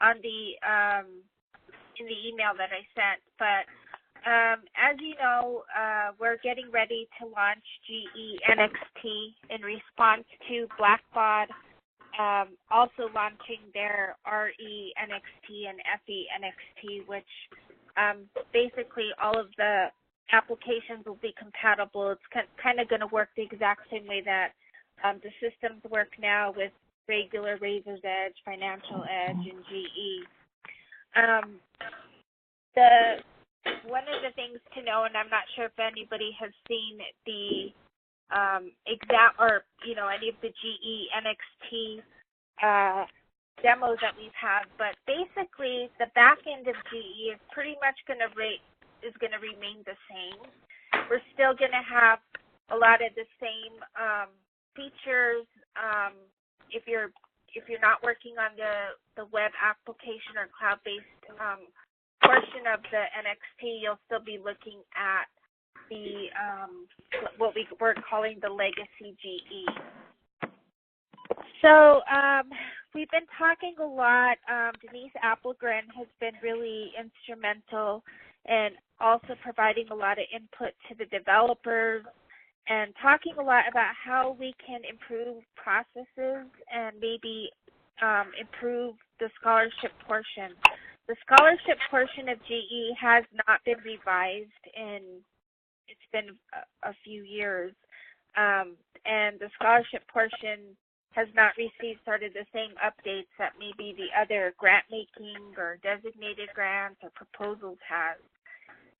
on the in the email that I sent. But as you know, we're getting ready to launch GE NXT in response to Blackbaud also launching their RE NXT and FE NXT, which basically all of the applications will be compatible. It's kind of going to work the exact same way that the systems work now with regular Razor's Edge, Financial Edge, and GE. One of the things to know, and I'm not sure if anybody has seen the any of the GE NXT demos that we've had, but basically the back end of GE is pretty much going to remain the same. We're still going to have a lot of the same features. If you're not working on the web application or cloud-based portion of the NXT, you'll still be looking at the what we're calling the legacy GE. So we've been talking a lot. Denise Applegren has been really instrumental in also providing a lot of input to the developers and talking a lot about how we can improve processes and maybe improve the scholarship portion. The scholarship portion of GE has not been revised it's been a few years, and the scholarship portion has not received sort of the same updates that maybe the other grant making or designated grants or proposals has.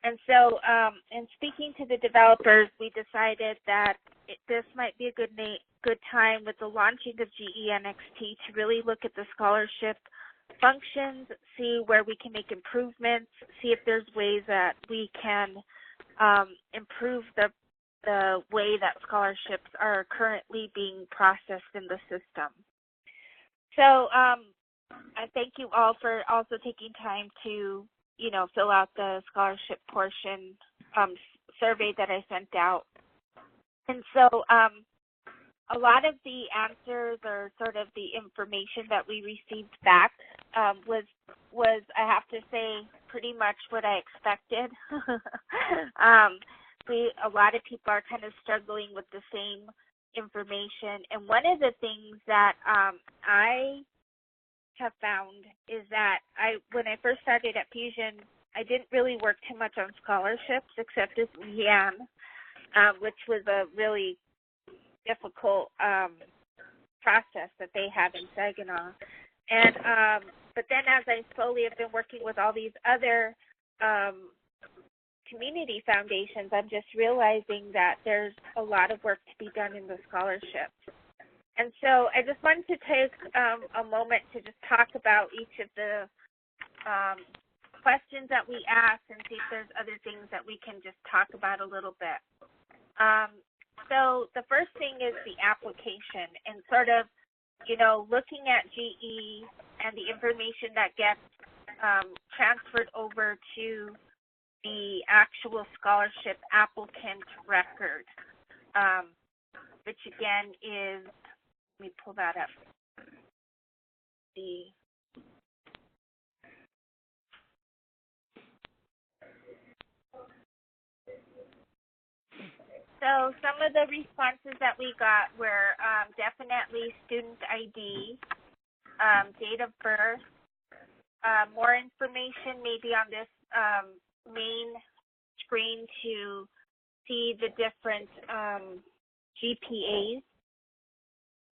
And so in speaking to the developers, we decided that this might be a good time with the launching of GE NXT to really look at the scholarship functions, see where we can make improvements, see if there's ways that we can improve the way that scholarships are currently being processed in the system. So I thank you all for also taking time to, fill out the scholarship portion survey that I sent out. And so a lot of the answers or sort of the information that we received back was I have to say, pretty much what I expected. A lot of people are kind of struggling with the same information. And one of the things that I have found is that when I first started at Fusion, I didn't really work too much on scholarships except as Leanne, which was a really difficult process that they have in Saginaw. And but then as I slowly have been working with all these other community foundations, I'm just realizing that there's a lot of work to be done in the scholarships. And so I just wanted to take a moment to just talk about each of the questions that we asked and see if there's other things that we can just talk about a little bit. So the first thing is the application and sort of, looking at GE and the information that gets transferred over to the actual scholarship applicant record, which again is, let me pull that up. So some of the responses that we got were definitely student ID, date of birth, more information maybe on this main screen to see the different GPAs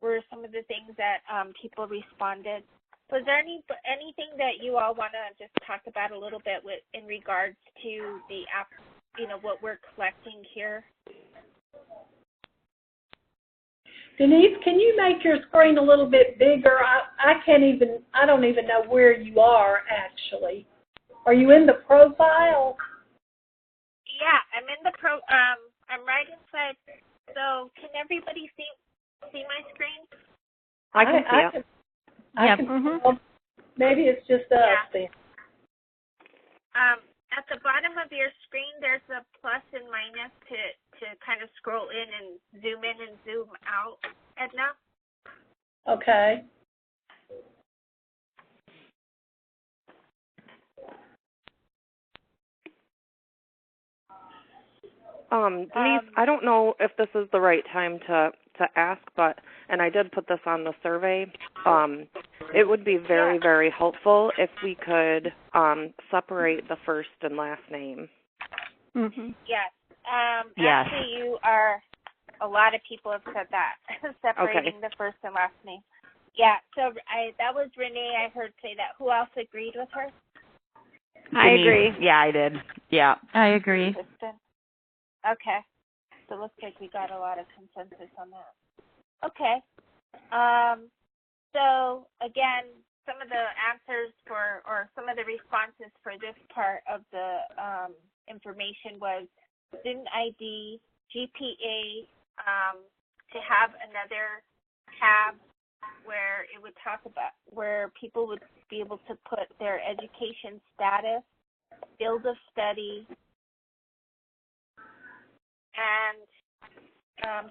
were some of the things that people responded. Was there anything that you all want to just talk about a little bit in regards to the app, what we're collecting here? Denise, can you make your screen a little bit bigger? I don't even know where you are actually. Are you in the profile? Yeah, I'm in the I'm right inside. So can everybody see my screen? I can see it. I can, maybe it's just us then. At the bottom of your screen, there's a plus and minus to kind of scroll in and zoom out, Edna. Okay. Denise, I don't know if this is the right time to ask, but, and I did put this on the survey, it would be very, very helpful if we could separate the first and last name. Mm-hmm. Yes. Yes. Actually, a lot of people have said that, separating the first and last name. Yeah, so that was Renee I heard say that. Who else agreed with her? I agree. Yeah, I did. Yeah. I agree. Okay. So it looks like we got a lot of consensus on that. Okay. So again, some of the answers or some of the responses for this part of the information was student ID, GPA, to have another tab where it would talk about where people would be able to put their education status, field of study, and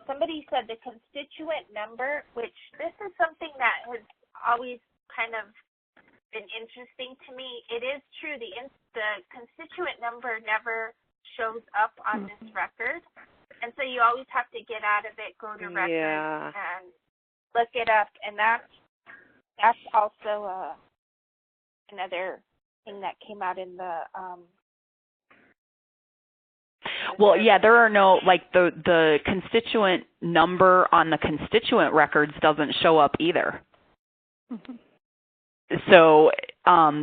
somebody said the constituent number, which this is something that has always kind of been interesting to me. It is true, the constituent number never shows up on this record, and so you always have to get out of it, go to records, and look it up, and that's also another thing that came out in the well, yeah, there are no, like, the constituent number on the constituent records doesn't show up either. Mm-hmm. So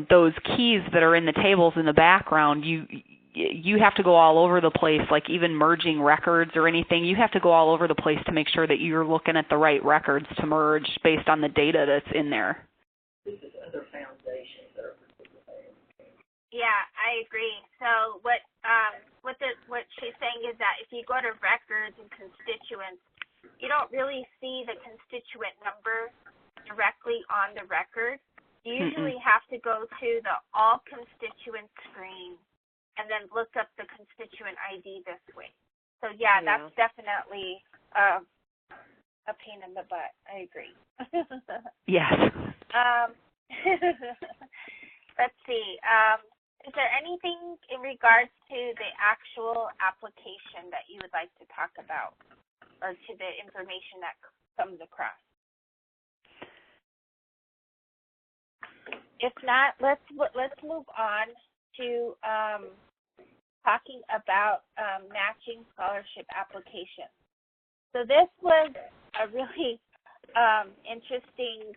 those keys that are in the tables in the background, you have to go all over the place, like even merging records or anything. You have to go all over the place to make sure that you're looking at the right records to merge based on the data that's in there. Yeah, I agree. So what she's saying is that if you go to records and constituents, you don't really see the constituent number directly on the record. You usually have to go to the all constituents screen and then look up the constituent ID this way. So yeah, that's definitely a pain in the butt. I agree. Yes. Let's see. Is there anything in regards to the actual application that you would like to talk about, or to the information that comes across? If not, let's move on to talking about matching scholarship applications. So this was a really interesting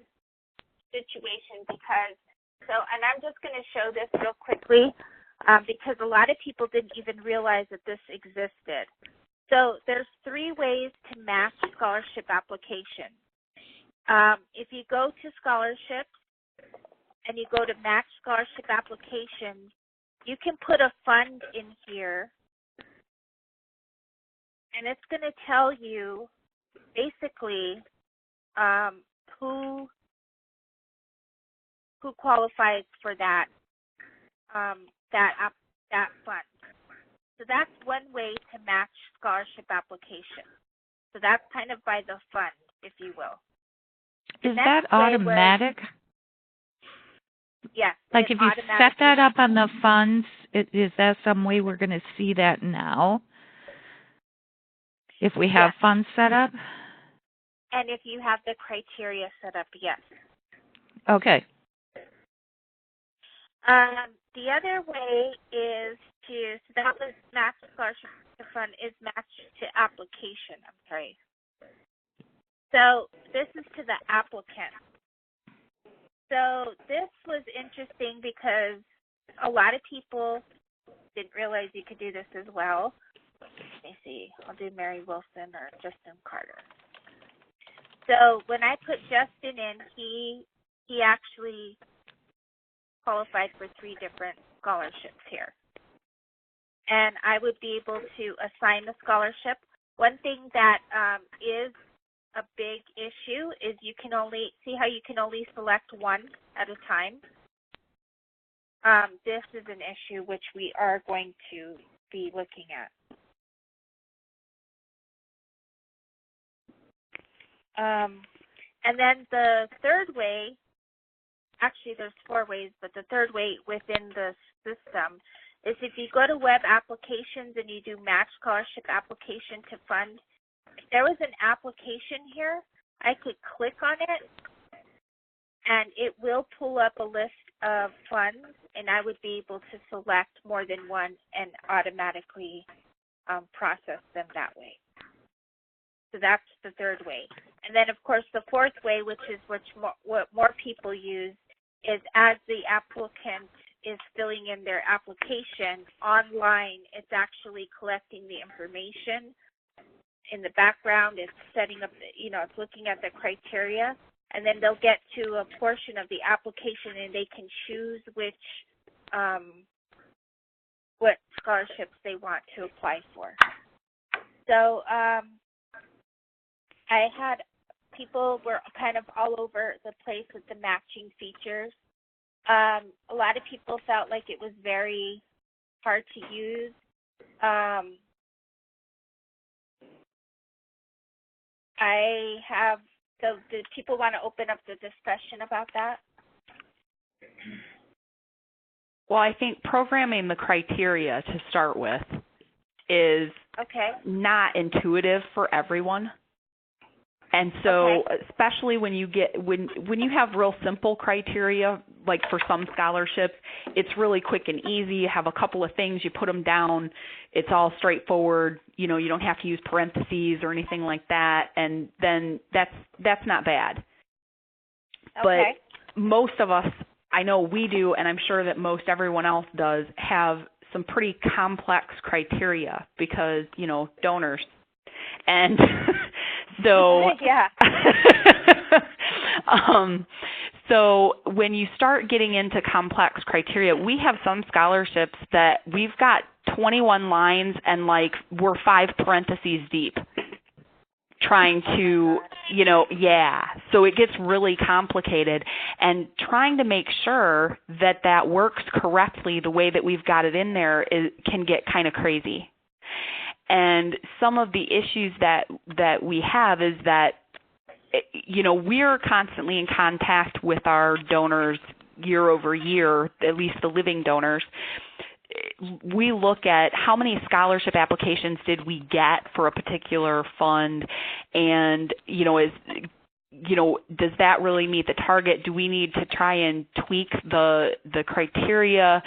situation because, and I'm just going to show this real quickly because a lot of people didn't even realize that this existed. So there's 3 ways to match scholarship application. If you go to scholarships and you go to match scholarship applications, you can put a fund in here, and it's going to tell you basically who qualifies for that fund. So that's one way to match scholarship application. So that's kind of by the fund, if you will. Is that automatic? Yes. Like if you set that up on the funds, is that some way we're going to see that now? If we have funds set up? And if you have the criteria set up, yes. Okay. The other way is so that was match scholarship fund is matched to application. I'm sorry. So this is to the applicant. So this was interesting because a lot of people didn't realize you could do this as well. Let me see. I'll do Mary Wilson or Justin Carter. So when I put Justin in, he actually qualified for 3 different scholarships here. And I would be able to assign the scholarship. One thing that is a big issue is you can only select one at a time. This is an issue which we are going to be looking at. And then the third way, actually there's 4 ways, but the third way within the system is if you go to web applications and you do match scholarship application to fund, if there was an application here, I could click on it and it will pull up a list of funds, and I would be able to select more than one and automatically process them that way. So that's the third way. And then, of course, the fourth way, which is what more people use, is as the applicant is filling in their application online, it's actually collecting the information. In the background, it's setting up, it's looking at the criteria. And then they'll get to a portion of the application and they can choose what scholarships they want to apply for. So I had people were kind of all over the place with the matching features. A lot of people felt like it was very hard to use. So do people want to open up the discussion about that? Well, I think programming the criteria to start with is not intuitive for everyone. And so especially when you have real simple criteria, like for some scholarships, it's really quick and easy. You have a couple of things, you put them down, it's all straightforward. You don't have to use parentheses or anything like that, and then that's not bad. But most of us, I know we do, and I'm sure that most everyone else does, have some pretty complex criteria because, donors. And so, so when you start getting into complex criteria, we have some scholarships that we've got 21 lines and we're 5 parentheses deep trying to, so it gets really complicated, and trying to make sure that works correctly the way that we've got it in there can get kind of crazy. And some of the issues that we have is that, we're constantly in contact with our donors year over year, at least the living donors. We look at how many scholarship applications did we get for a particular fund, and, does that really meet the target? Do we need to try and tweak the criteria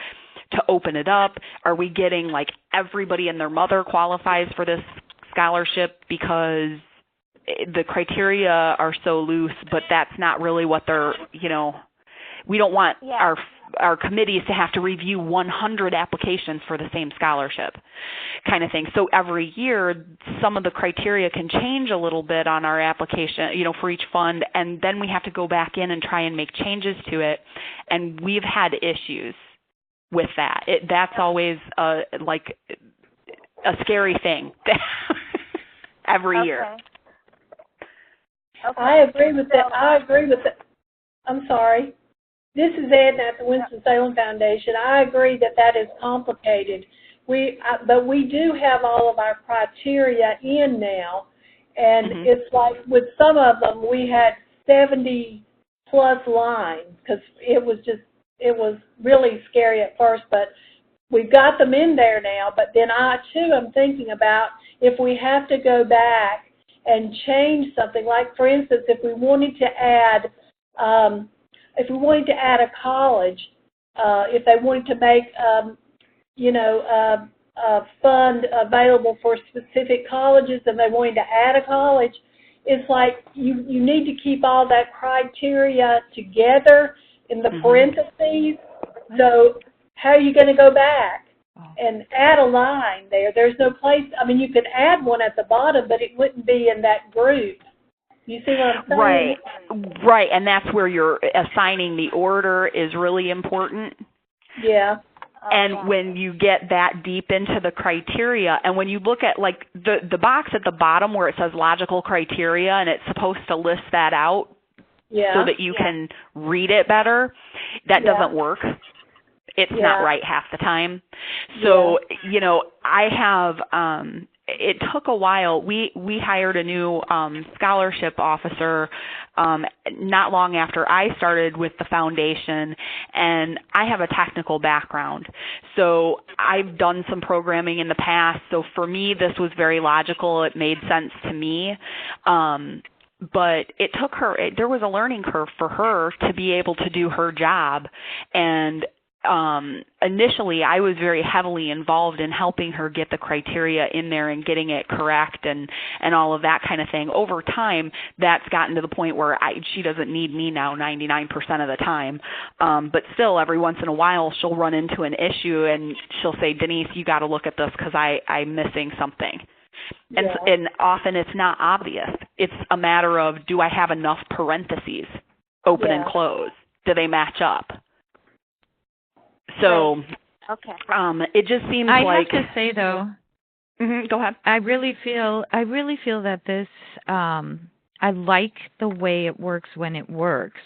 to open it up? Are we getting everybody and their mother qualifies for this scholarship because the criteria are so loose, but that's not really what they're, we don't want our committees to have to review 100 applications for the same scholarship kind of thing. So every year, some of the criteria can change a little bit on our application, for each fund, and then we have to go back in and try and make changes to it. And we've had issues with that. That's always a scary thing every year. I agree with that. I'm sorry. This is Edna at the Winston-Salem Foundation. I agree that is complicated. But we do have all of our criteria in now, and it's like with some of them we had 70-plus lines because it was really scary at first, but we've got them in there now. But then I, too, am thinking about if we have to go back and change something. Like, for instance, if we wanted to add a college, if they wanted to make, a fund available for specific colleges and they wanted to add a college, it's like you need to keep all that criteria together in the parentheses. So how are you going to go back and add a line there? There's no place. I mean, you could add one at the bottom, but it wouldn't be in that group. You see what I'm saying? Right, and that's where you're assigning the order is really important. Yeah. And when you get that deep into the criteria, and when you look at the box at the bottom where it says logical criteria and it's supposed to list that out so that you can read it better, that doesn't work. It's not right half the time. So, I have it took a while. We hired a new scholarship officer not long after I started with the foundation, and I have a technical background. So I've done some programming in the past, so for me this was very logical. It made sense to me. But it took her, there was a learning curve for her to be able to do her job. And initially I was very heavily involved in helping her get the criteria in there and getting it correct and all of that kind of thing. Over time, that's gotten to the point where she doesn't need me now 99% of the time. But still, every once in a while, she'll run into an issue and she'll say, Denise, you got to look at this because I'm missing something. And often it's not obvious. It's a matter of, do I have enough parentheses, open and close? Do they match up? So, it just seems I like. have to say though. Go ahead. I really feel that this. I like the way it works when it works.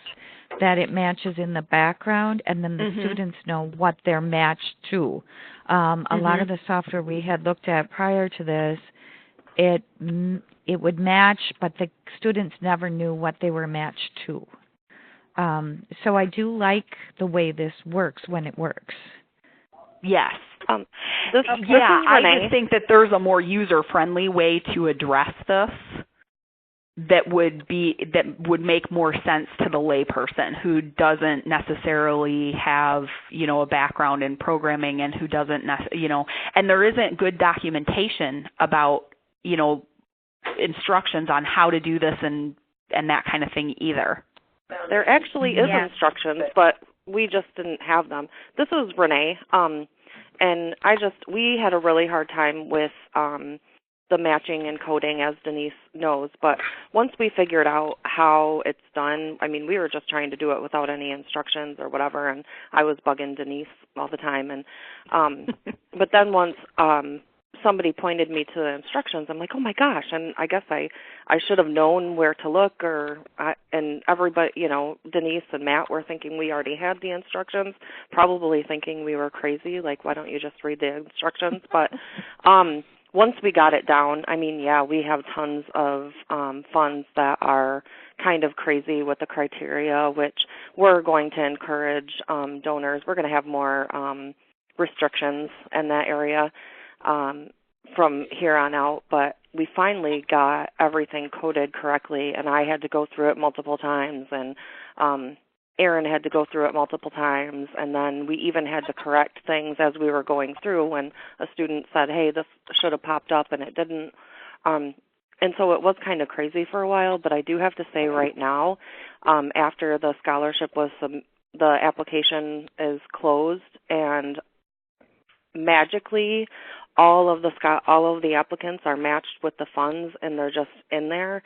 That it matches in the background, and then the students know what they're matched to. A lot of the software we had looked at prior to this, it would match, but the students never knew what they were matched to. So I do like the way this works when it works. Yes. This I just think that there's a more user-friendly way to address this that would make more sense to the layperson who doesn't necessarily have, a background in programming and who doesn't, and there isn't good documentation about, instructions on how to do this and that kind of thing either. There actually is instructions, but we just didn't have them. This is Renee, and we had a really hard time with the matching and coding, as Denise knows. But once we figured out how it's done, we were just trying to do it without any instructions or whatever, and I was bugging Denise all the time. And but then once somebody pointed me to the instructions, I'm like, oh my gosh, and I guess I should have known where to look, and everybody, Denise and Matt were thinking we already had the instructions, probably thinking we were crazy, like, why don't you just read the instructions? But once we got it down, we have tons of funds that are kind of crazy with the criteria, which we're going to encourage donors. We're going to have more restrictions in that area from here on out, but we finally got everything coded correctly, and I had to go through it multiple times, and Erin had to go through it multiple times, and then we even had to correct things as we were going through when a student said, hey, this should have popped up, and it didn't. And so it was kind of crazy for a while, but I do have to say right now, after the scholarship the application is closed, and magically all of the applicants are matched with the funds, and they're just in there.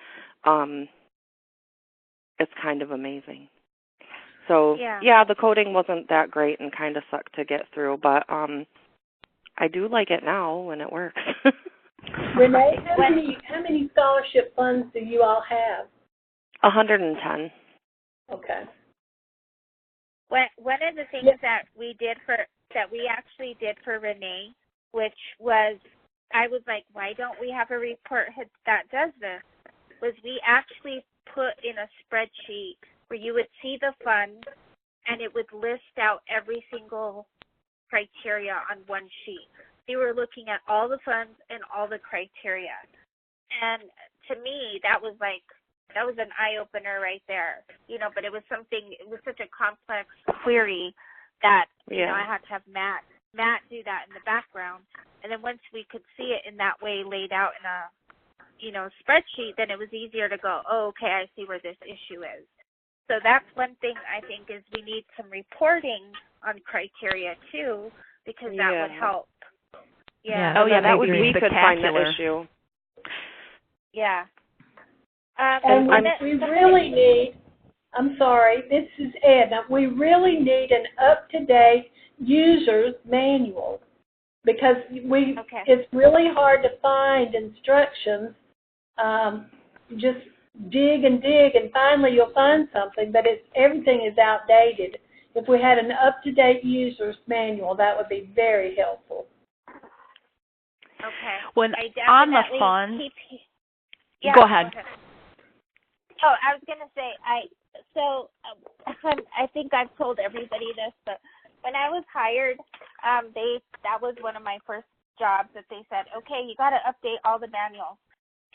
It's kind of amazing. So the coding wasn't that great and kind of sucked to get through, but I do like it now when it works. Renee, how many scholarship funds do you all have? 110. 110. Okay. One of the things that we actually did for Renee, which was, I was like, why don't we have a report that does this? Was we actually put in a spreadsheet where you would see the funds and it would list out every single criteria on one sheet. They were looking at all the funds and all the criteria. And to me, that was an eye-opener right there. But it was such a complex query that, I had to have Matt do that in the background. And then once we could see it in that way laid out in a, spreadsheet, then it was easier to go, oh, okay, I see where this issue is. So that's one thing I think is we need some reporting on criteria too, because that would help. Yeah. Oh, yeah, that would be we could find the issue. Yeah. And we really need, I'm sorry, this is Edna, we really need an up-to-date user's manual, because it's really hard to find instructions. Just dig and finally you'll find something, but everything is outdated. If we had an up-to-date user's manual, that would be very helpful. Okay. When I on the definitely fund, Yeah, go ahead. Oh, I was gonna say I think I've told everybody this, but when I was hired, that was one of my first jobs that they said, okay, you got to update all the manuals.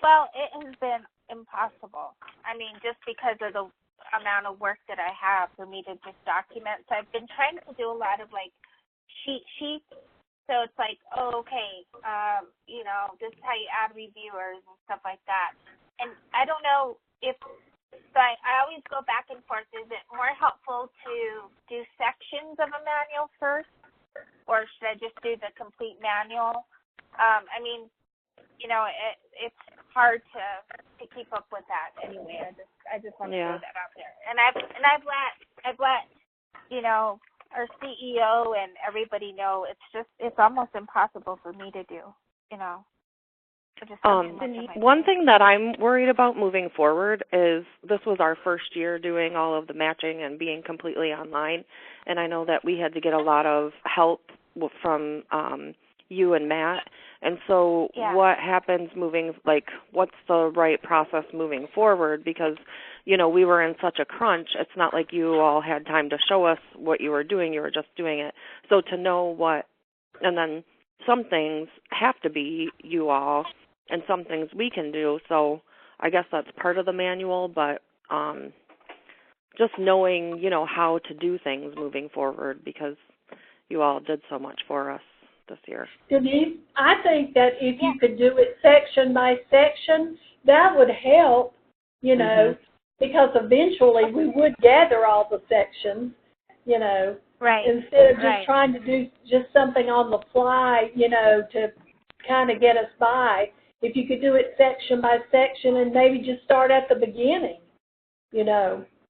Well, it has been impossible. I mean, just because of the amount of work that I have for me to just document. So I've been trying to do a lot of like cheat sheets. So it's like, oh, okay, this is how you add reviewers and stuff like that. And I don't know if, so I always go back and forth. Is it more helpful to do sections of a manual first, or should I just do the complete manual? I mean, it's hard to keep up with that anyway. I just want to throw that out there. And I've let our CEO and everybody know it's almost impossible for me to do. One thing that I'm worried about moving forward is this was our first year doing all of the matching and being completely online, and I know that we had to get a lot of help from you and Matt. And so what happens what's the right process moving forward? Because, we were in such a crunch. It's not like you all had time to show us what you were doing. You were just doing it. So to know and then some things have to be you all and some things we can do. So I guess that's part of the manual, but just knowing, how to do things moving forward, because you all did so much for us this year. Denise, I think that if you could do it section by section, that would help, because eventually we would gather all the sections, right. instead of just trying to do just something on the fly, to kind of get us by. If you could do it section by section and maybe just start at the beginning,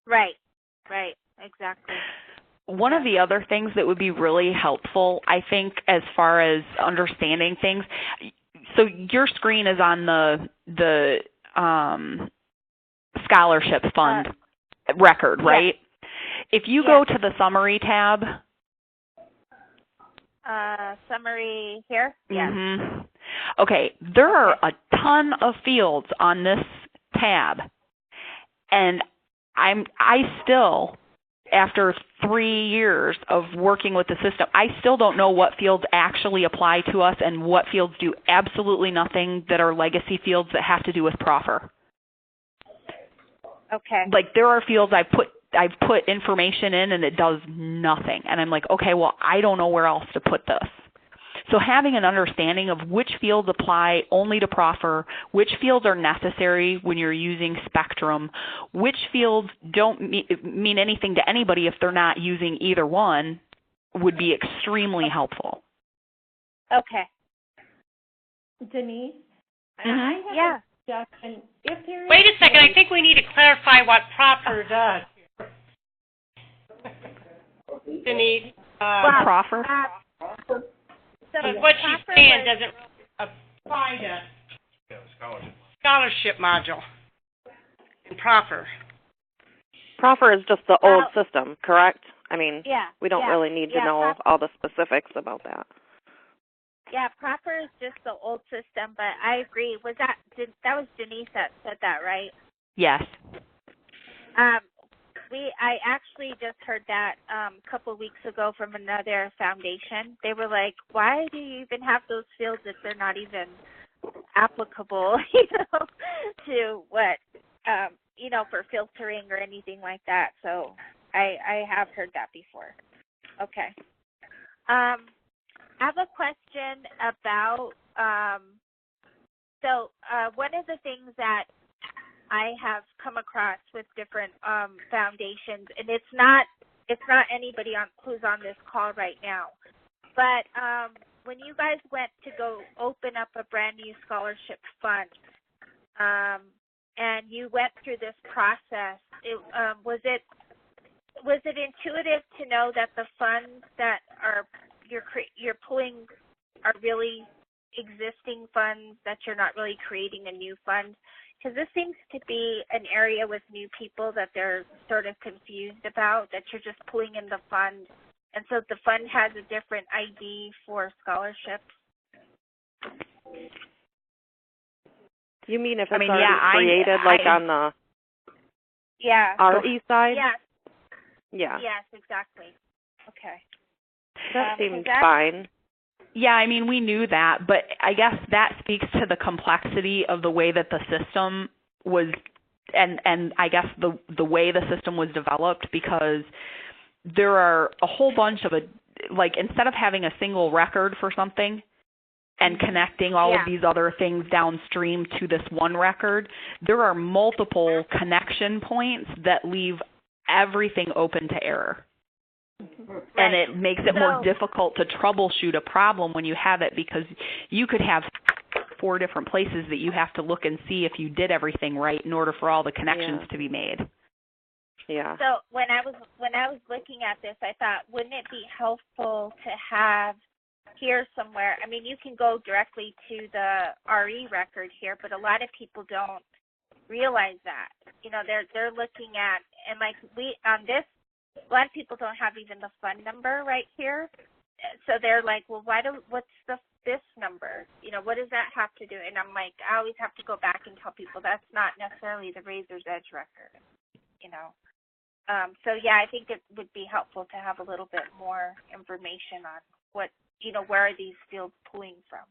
Right, exactly. One of the other things that would be really helpful, I think, as far as understanding things, so your screen is on the scholarship fund record, right? If you go to the summary tab. Summary here? Yes. Mm-hmm. Okay, there are a ton of fields on this tab, and I still, after 3 years of working with the system, I still don't know what fields actually apply to us and what fields do absolutely nothing that are legacy fields that have to do with proffer. Okay. Like there are fields I've put information in and it does nothing. And I'm like, okay, well, I don't know where else to put this. So having an understanding of which fields apply only to proffer, which fields are necessary when you're using Spectrum, which fields don't mean anything to anybody if they're not using either one, would be extremely helpful. Okay. Denise? I have a suggestion. Wait a second. I think we need to clarify what proffer does. Denise. Proffer? But what she's saying doesn't apply to scholarship module and proffer. Proffer is just the old system, correct? I mean, we don't really need to know all the specifics about that. Yeah, proffer is just the old system, but I agree. That was Denise that said that, right? Yes. I actually just heard that a couple of weeks ago from another foundation. They were like, why do you even have those fields if they're not even applicable, to what, for filtering or anything like that. So I have heard that before. Okay. I have a question about, one of the things that I have come across with different foundations, and it's not anybody who's on this call right now, but when you guys went to go open up a brand new scholarship fund, and you went through this process, was it intuitive to know that the funds that you're pulling are really existing funds, that you're not really creating a new fund? Because this seems to be an area with new people that they're sort of confused about, that you're just pulling in the fund, and so the fund has a different ID for scholarships. You mean if it's I mean, already yeah, created, like on the Yeah. RE side? Yes. Yeah. Yes, exactly. Okay. That seems that- fine. Yeah, I mean, we knew that, but I guess that speaks to the complexity of the way that the system was, and I guess the way the system was developed, because there are a whole bunch of like, instead of having a single record for something and connecting all of these other things downstream to this one record, there are multiple connection points that leave everything open to error. And it makes it more difficult to troubleshoot a problem when you have it, because you could have 4 different places that you have to look and see if you did everything right in order for all the connections to be made. Yeah. So when I was looking at this, I thought, wouldn't it be helpful to have here somewhere? I mean, you can go directly to the RE record here, but a lot of people don't realize that. You know, they're looking at, and like we on this, a lot of people don't have even the fund number right here. So they're like, well, what's this number? You know, what does that have to do? And I'm like, I always have to go back and tell people that's not necessarily the Razor's Edge record, you know. So yeah, I think it would be helpful to have a little bit more information on what, you know, where are these fields pulling from.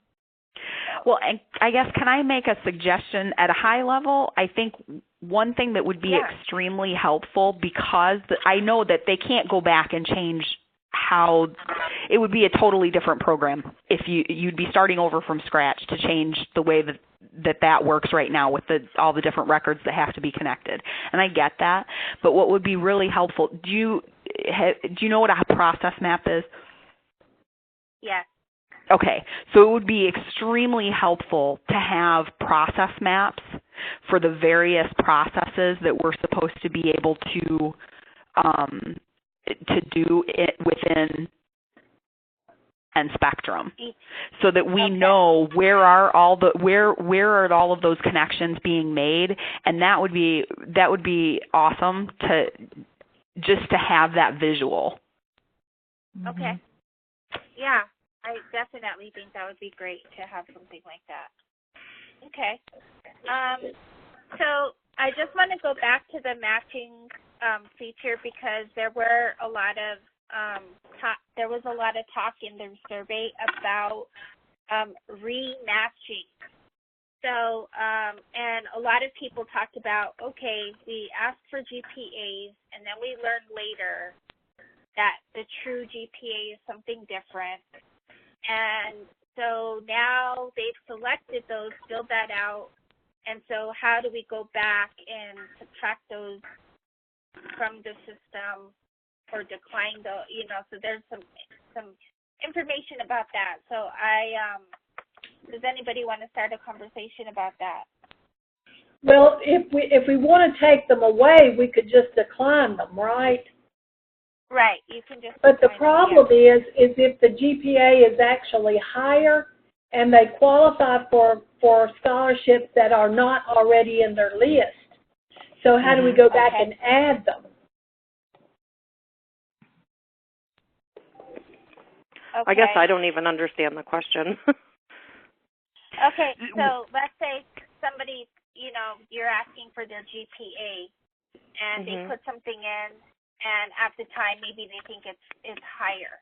Well, and I guess, can I make a suggestion at a high level? I think one thing that would be extremely helpful, because I know that they can't go back and change how it would be a totally different program if you'd be starting over from scratch to change the way that works right now with all the different records that have to be connected. And I get that, but what would be really helpful, do you know what a process map is? Yes. Okay, so it would be extremely helpful to have process maps for the various processes that we're supposed to be able to do it within Spectrum, so that we know where are all of those connections being made, and that would be awesome to have that visual. Okay. Yeah. I definitely think that would be great to have something like that. Okay. So I just want to go back to the matching feature, because there were a lot of talk in the survey about rematching. So and a lot of people talked about, okay, we asked for GPAs, and then we learned later that the true GPA is something different. And so now they've selected those, filled that out, and so how do we go back and subtract those from the system or decline so there's some information about that. So does anybody want to start a conversation about that? Well, if we want to take them away, we could just decline them, right? Right, you can just. But the problem is if the GPA is actually higher and they qualify for scholarships that are not already in their list. So how do we go back and add them? I guess I don't even understand the question. Okay, so let's say somebody, you're asking for their GPA, and they put something in, and at the time maybe they think it's higher,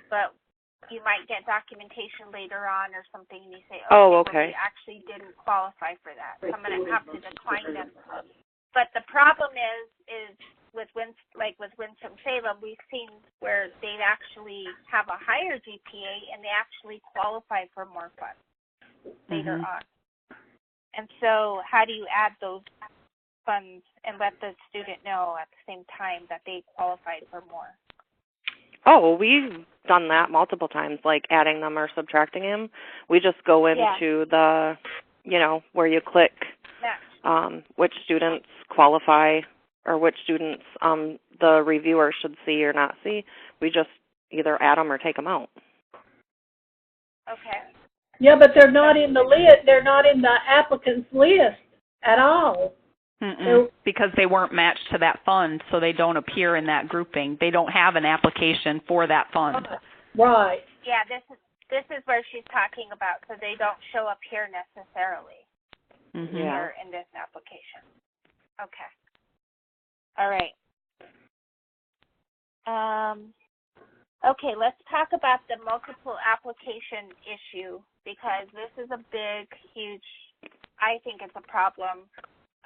but you might get documentation later on or something, and you say, well, they actually didn't qualify for that, so I'm going to have to decline them. But the problem is with Winston-Salem, we've seen where they actually have a higher GPA and they actually qualify for more funds later on. And so how do you add those funds and let the student know at the same time that they qualified for more? Oh, we've done that multiple times, like adding them or subtracting them. We just go into the, where you click which students qualify or which students the reviewer should see or not see. We just either add them or take them out. Okay. Yeah, but they're not in the list. They're not in the applicant's list at all. Because they weren't matched to that fund, so they don't appear in that grouping. They don't have an application for that fund. Right. Yeah, this this is where she's talking about, so they don't show up here necessarily here in this application. Okay. All right. Okay, let's talk about the multiple application issue, because this is a big, huge, I think it's a problem.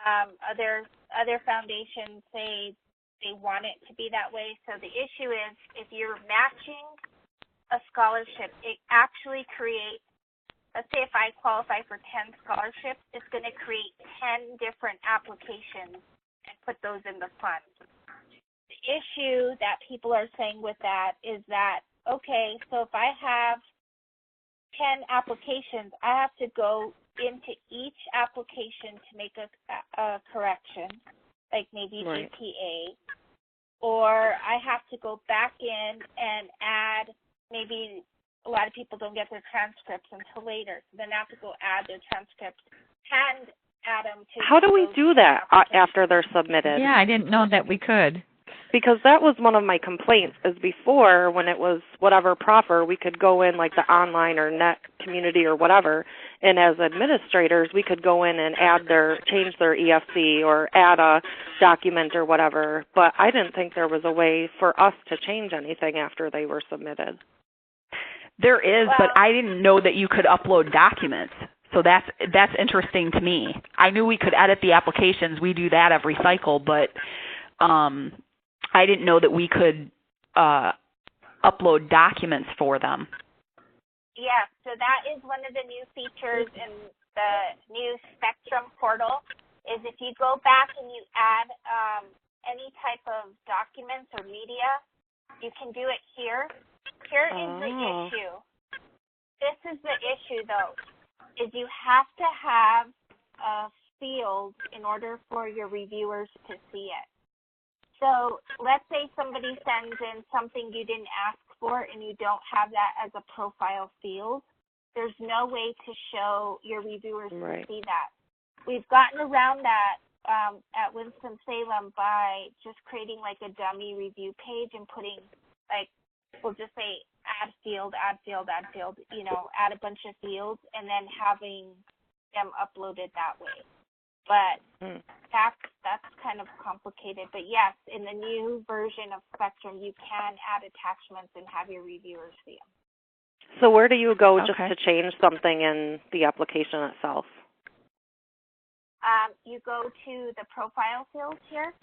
Other foundations say they want it to be that way. So the issue is, if you're matching a scholarship, it actually creates, let's say if I qualify for 10 scholarships, it's going to create 10 different applications and put those in the fund. The issue that people are saying with that is that, okay, so if I have 10 applications, I have to go into each application to make a correction, like maybe GPA, or I have to go back in and add, maybe a lot of people don't get their transcripts until later, so then I have to go add their transcripts and add them to. How do we do that after they're submitted? Yeah, I didn't know that we could. Because that was one of my complaints, is before, when it was whatever proffer, we could go in like the online or net community or whatever, and as administrators, we could go in and change their EFC or add a document or whatever, but I didn't think there was a way for us to change anything after they were submitted. There is, but I didn't know that you could upload documents. So that's interesting to me. I knew we could edit the applications. We do that every cycle, but I didn't know that we could upload documents for them. Yeah, so that is one of the new features in the new Spectrum portal, is if you go back and you add any type of documents or media, you can do it here. Here is the issue. This is the issue, though, is you have to have a field in order for your reviewers to see it. So let's say somebody sends in something you didn't ask for and you don't have that as a profile field. There's no way to show your reviewers to see that. We've gotten around that at Winston-Salem by just creating like a dummy review page and putting, like, we'll just say add field, add a bunch of fields, and then having them uploaded that way. But that's kind of complicated. But yes, in the new version of Spectrum, you can add attachments and have your reviewers see them. So where do you go just to change something in the application itself? You go to the profile field here,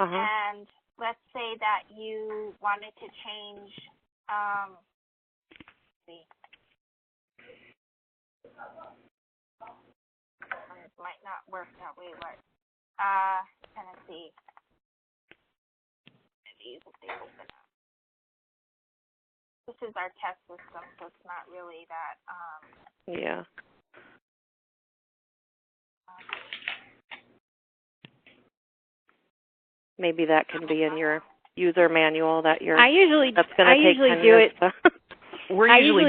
and let's say that you wanted to change, it might not work that way, but Tennessee. Maybe if they open up. This is our test system, so it's not really that. Yeah. Maybe that can be in your user manual that you're. We're usually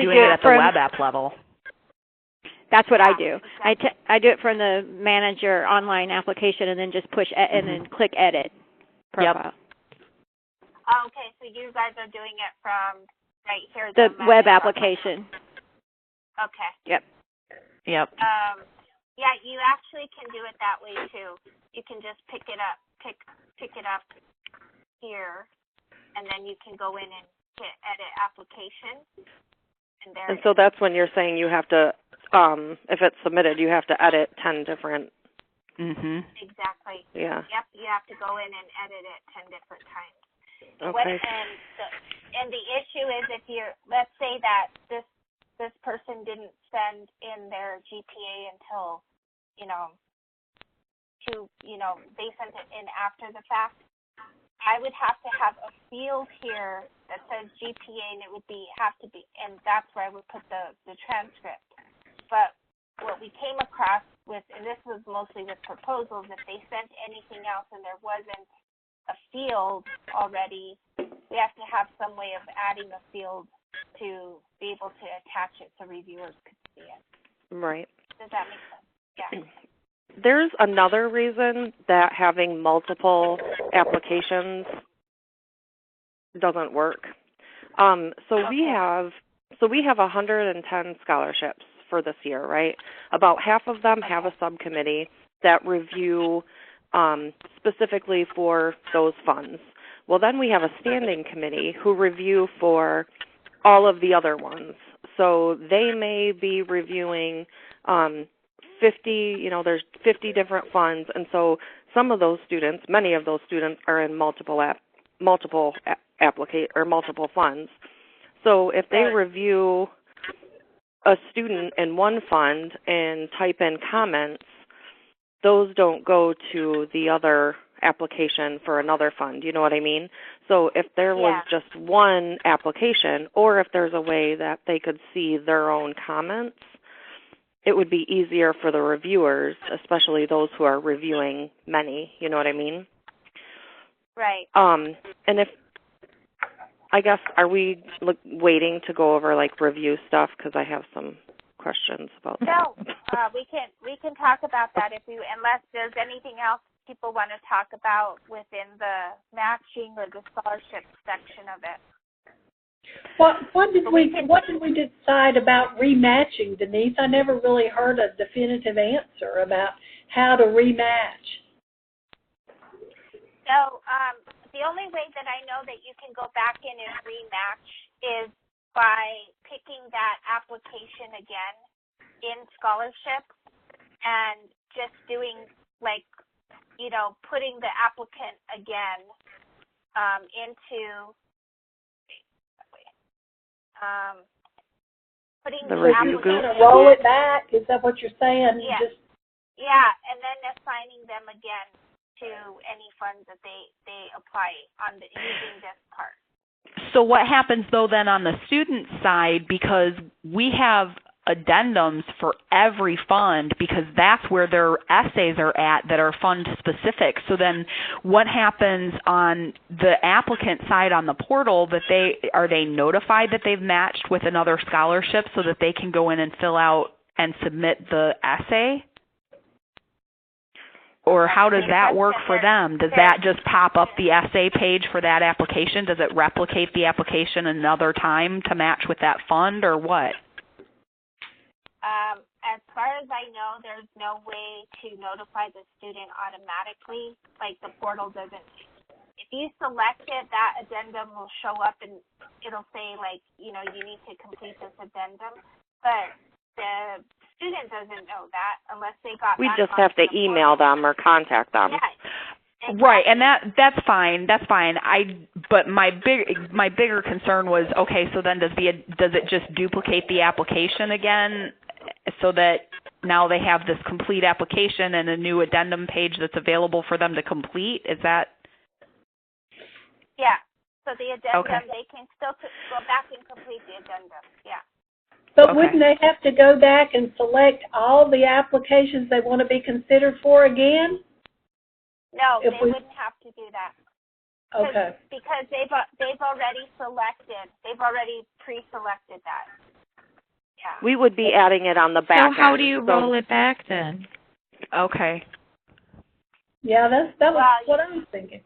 doing it at the web app level. That's what I do. I do it from the manager online application and then just push and then click edit profile. Okay, so you guys are doing it from right here. The web application. Okay. Yep. Yeah, you actually can do it that way too. You can just pick it up here, and then you can go in and hit edit application. And so that's when you're saying you have to, if it's submitted, you have to edit 10 different. Exactly. Yeah. Yep, you have to go in and edit it 10 different times. Okay. And the issue is, if let's say that this person didn't send in their GPA until, they sent it in after the fact, I would have to have a field here that says GPA, and it would have to be, and that's where I would put the transcript. But what we came across with, and this was mostly with proposals, if they sent anything else and there wasn't a field already, we have to have some way of adding a field to be able to attach it so reviewers could see it. Right. Does that make sense? Yeah. There's another reason that having multiple applications doesn't work. So So we have 110 scholarships for this year, right? About half of them have a subcommittee that review specifically for those funds. Well, then we have a standing committee who review for all of the other ones. So they may be reviewing 50, there's 50 different funds, and so some of those students, many of those students are in multiple funds. So if they review a student in one fund and type in comments, those don't go to the other application for another fund. You know what I mean? So if there was just one application, or if there's a way that they could see their own comments, it would be easier for the reviewers, especially those who are reviewing many. You know what I mean? Right. And if, I guess, are we waiting to go over like review stuff? Because I have some questions about that. No, we can talk about that unless there's anything else people want to talk about within the matching or the scholarship section of it. What did we decide about rematching, Denise? I never really heard a definitive answer about how to rematch. So the only way that I know that you can go back in and rematch is by picking that application again in scholarship and just doing putting the applicant again into putting the review applicant group. Kind of roll it back. Is that what you're saying? Yeah, and then assigning them again to any funds that they apply using this part. So what happens though then on the student side, because we have addendums for every fund because that's where their essays are at that are fund specific. So then what happens on the applicant side on the portal, are they notified that they've matched with another scholarship so that they can go in and fill out and submit the essay? Or how does that work for them? Does that just pop up the essay page for that application? Does it replicate the application another time to match with that fund or what? As far as I know, there's no way to notify the student automatically. Like the portal doesn't. If you select it, that addendum will show up and it'll say you need to complete this addendum. But the student doesn't know that unless they got. We just have to email them or contact them. Yeah. Exactly. Right, and that's fine. That's fine. But my bigger concern was, okay, so then does it just duplicate the application again, so that now they have this complete application and a new addendum page that's available for them to complete? Is that? Yeah. So the addendum, okay. They can still go back and complete the addendum. Yeah. But okay. Wouldn't they have to go back and select all the applications they want to be considered for again? No, they wouldn't have to do that. Okay. Because they've already selected. They've already pre-selected that. Yeah. We would be adding it on the back end. So how do you roll it back then? Okay. Yeah, that was what I was thinking.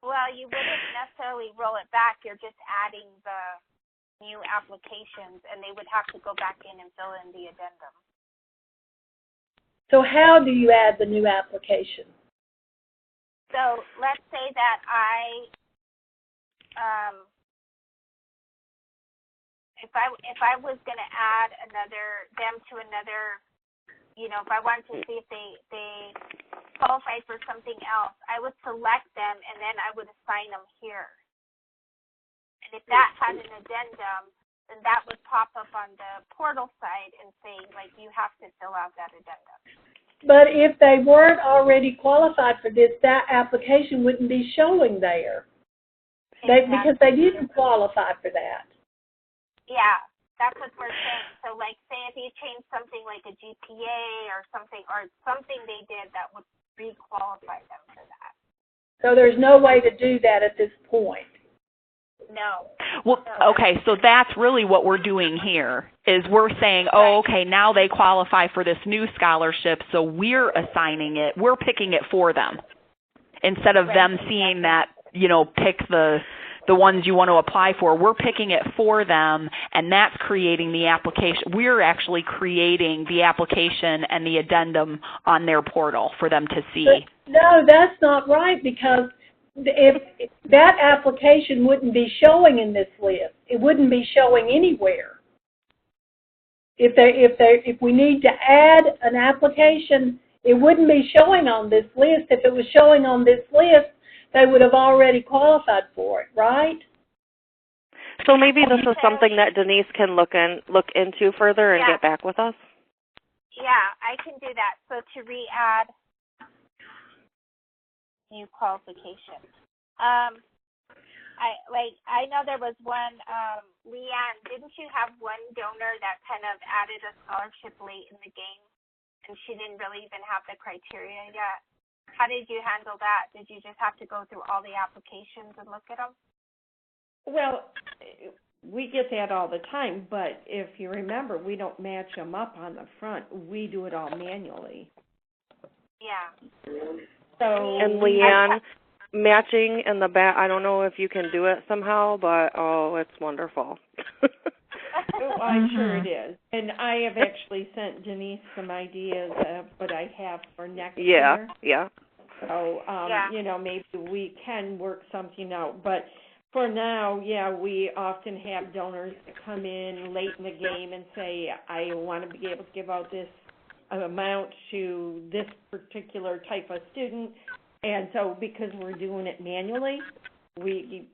Well, you wouldn't necessarily roll it back. You're just adding the new applications, and they would have to go back in and fill in the addendum. So how do you add the new application? So let's say that if I was going to add them to another, if I wanted to see if they qualified for something else, I would select them and then I would assign them here. And if that had an addendum, then that would pop up on the portal side and say, you have to fill out that addendum. But if they weren't already qualified for this, that application wouldn't be showing there. Exactly. Because they didn't qualify for that. Yeah, that's what we're saying. So, say if you change something like a GPA or something they did that would re-qualify them for that. So there's no way to do that at this point. No. Well, okay, so that's really what we're doing here, is we're saying, okay, now they qualify for this new scholarship, so we're assigning it, we're picking it for them, instead of them seeing that, pick the the ones you want to apply for. We're picking it for them, and that's creating the application. We're actually creating the application and the addendum on their portal for them to see. But no, that's not right, because if that application wouldn't be showing in this list, it wouldn't be showing anywhere. If we need to add an application, it wouldn't be showing on this list. If it was showing on this list, they would have already qualified for it, right? So maybe this is something that Denise can look into further and get back with us. Yeah, I can do that. So to re-add new qualifications. I know there was one, Leanne, didn't you have one donor that kind of added a scholarship late in the game, and she didn't really even have the criteria yet? How did you handle that? Did you just have to go through all the applications and look at them? Well, we get that all the time, but if you remember, we don't match them up on the front. We do it all manually. Yeah. So, and Leanne, matching in the back, I don't know if you can do it somehow, but it's wonderful. I'm sure it is. And I have actually sent Denise some ideas of what I have for next year. Yeah. So, maybe we can work something out. But for now, we often have donors that come in late in the game and say, I want to be able to give out this amount to this particular type of student. And so because we're doing it manually, we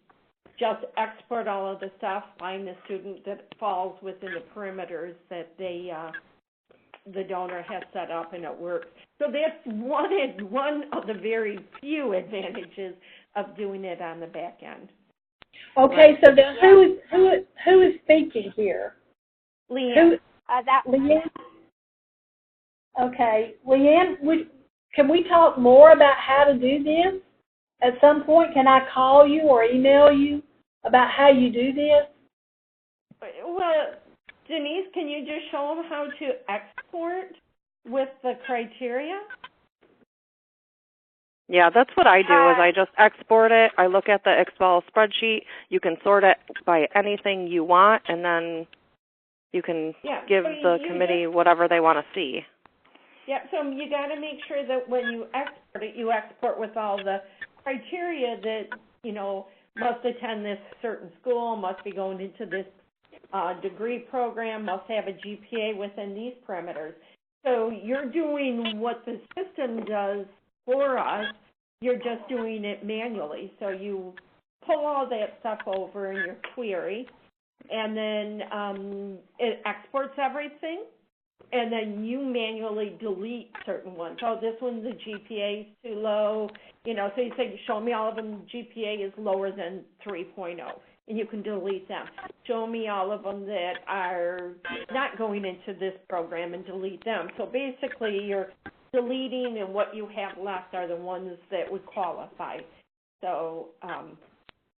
just export all of the stuff, find the student that falls within the perimeters that the donor has set up, and it works. So that's one of the very few advantages of doing it on the back end. Okay, so then who is speaking here? Leanne. Leanne? Okay. Leanne, can we talk more about how to do this? At some point, can I call you or email you about how you do this? Well, Denise, can you just show them how to export with the criteria? Yeah, that's what I do is I just export it. I look at the Excel spreadsheet. You can sort it by anything you want, and then you can give the committee whatever they want to see. Yeah, so you got to make sure that when you export with all the criteria that, must attend this certain school, must be going into this degree program, must have a GPA within these parameters. So you're doing what the system does for us, you're just doing it manually. So you pull all that stuff over in your query, and then it exports everything. And then you manually delete certain ones. Oh, this one's the GPA is too low. So you say, show me all of them GPA is lower than 3.0, and you can delete them. Show me all of them that are not going into this program and delete them. So basically you're deleting, and what you have left are the ones that would qualify. So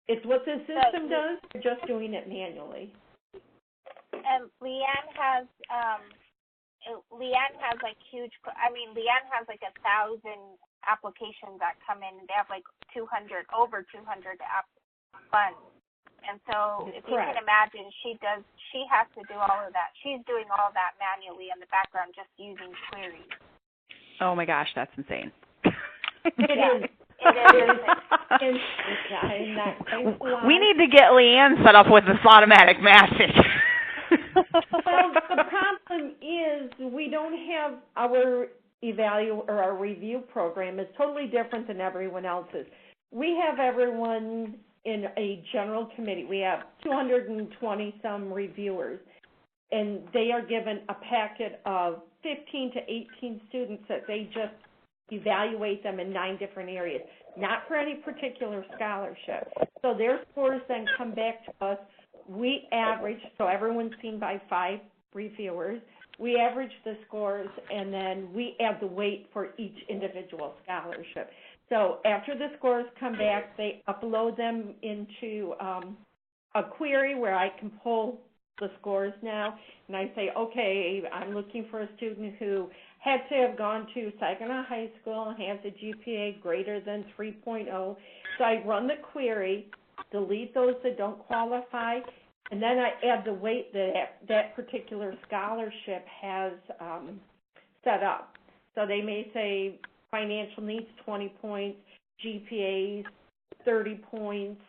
it's what the system does. You're just doing it manually. And Leanne has Leanne has like 1,000 applications that come in, and they have like over 200 funds. And so if you can imagine, she has to do all of that. She's doing all that manually in the background, just using queries. Oh my gosh, that's insane. It is. We need to get Leanne set up with this automatic matching. Well, the problem is we don't have our our review program is totally different than everyone else's. We have everyone in a general committee. We have 220 some reviewers, and they are given a packet of 15 to 18 students that they just evaluate them in 9 different areas, not for any particular scholarship. So their scores then come back to us. We average, so everyone's seen by 5 reviewers. We average the scores, and then we add the weight for each individual scholarship. So after the scores come back, they upload them into a query where I can pull the scores now, and I say, okay, I'm looking for a student who had to have gone to Saginaw High School and has a GPA greater than 3.0. So I run the query, delete those that don't qualify, and then I add the weight that particular scholarship has set up. So they may say financial needs 20 points, GPAs 30 points,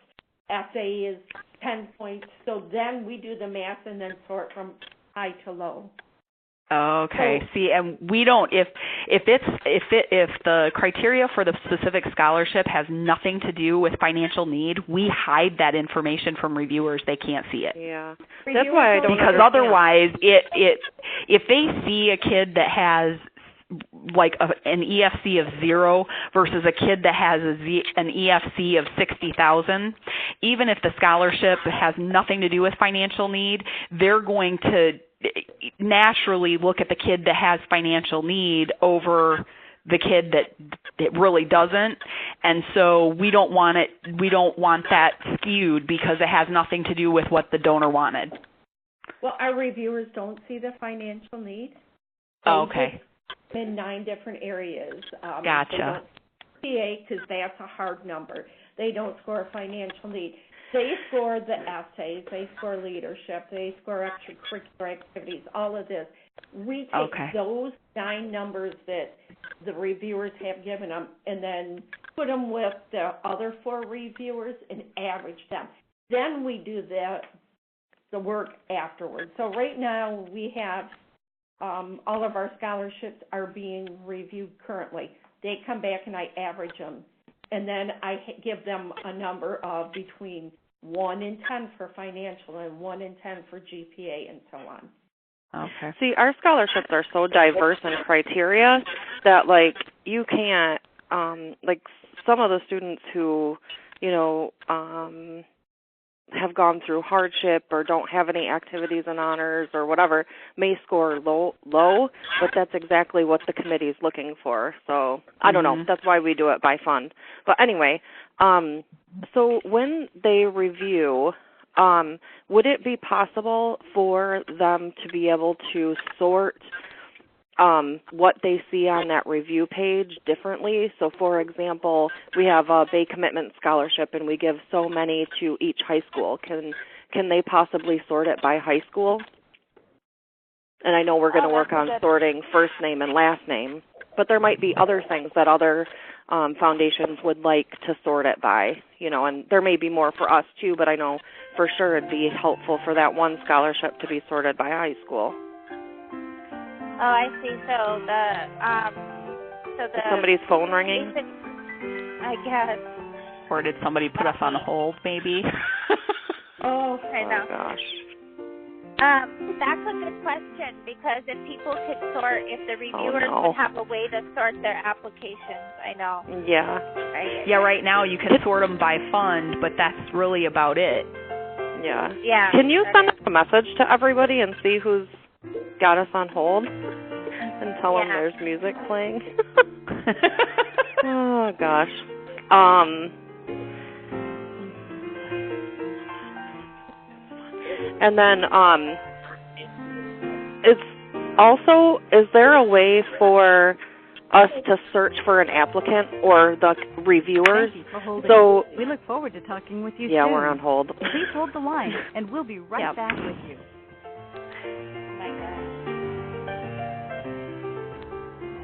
essay is 10 points. So then we do the math and then sort from high to low. Okay. See, and we don't. If the criteria for the specific scholarship has nothing to do with financial need, we hide that information from reviewers. They can't see it. Yeah, that's why I don't. Because otherwise, if they see a kid that has like an EFC of 0 versus a kid that has an EFC of 60,000, even if the scholarship has nothing to do with financial need, they're going to naturally look at the kid that has financial need over the kid that really doesn't, and so we don't want that skewed because it has nothing to do with what the donor wanted. Well, our reviewers don't see the financial need. Okay. In 9 different areas. Gotcha. They don't PA because that's a hard number. They don't score financial need. They score the essays, they score leadership, they score extracurricular activities, all of this. We take those 9 numbers that the reviewers have given them and then put them with the other 4 reviewers and average them. Then we do the work afterwards. So right now we have all of our scholarships are being reviewed currently. They come back and I average them. And then I give them a number of between 1 and 10 for financial and 1 and 10 for GPA and so on. Okay. See, our scholarships are so diverse in criteria that, like, you can't, like, some of the students who, you know, have gone through hardship or don't have any activities and honors or whatever may score low, but that's exactly what the committee is looking for. So I don't know. That's why we do it by fund. But anyway, so when they review, would it be possible for them to be able to sort what they see on that review page differently? So, for example, we have a Bay Commitment Scholarship, and we give so many to each high school. Can they possibly sort it by high school? And I know we're going to work on sorting first name and last name, but there might be other things that other foundations would like to sort it by, you know, and there may be more for us too, but I know for sure it'd be helpful for that one scholarship to be sorted by high school. Oh, I see. So the somebody's phone ringing? I guess. Or did somebody put us on hold, maybe? Oh, I know. Oh, gosh. That's a good question, because if people could sort, if the reviewers would have a way to sort their applications, I know. Yeah. Yeah, right now you can sort them by fund, but that's really about it. Yeah. Yeah. Can you send a message to everybody and see who's got us on hold and tell them there's music playing? Oh, gosh. And then, is there a way for us to search for an applicant or the reviewers? Thank you for holding. So we look forward to talking with you yeah, soon. we're on hold. Please hold the line, and we'll be right back with you. Oh my God.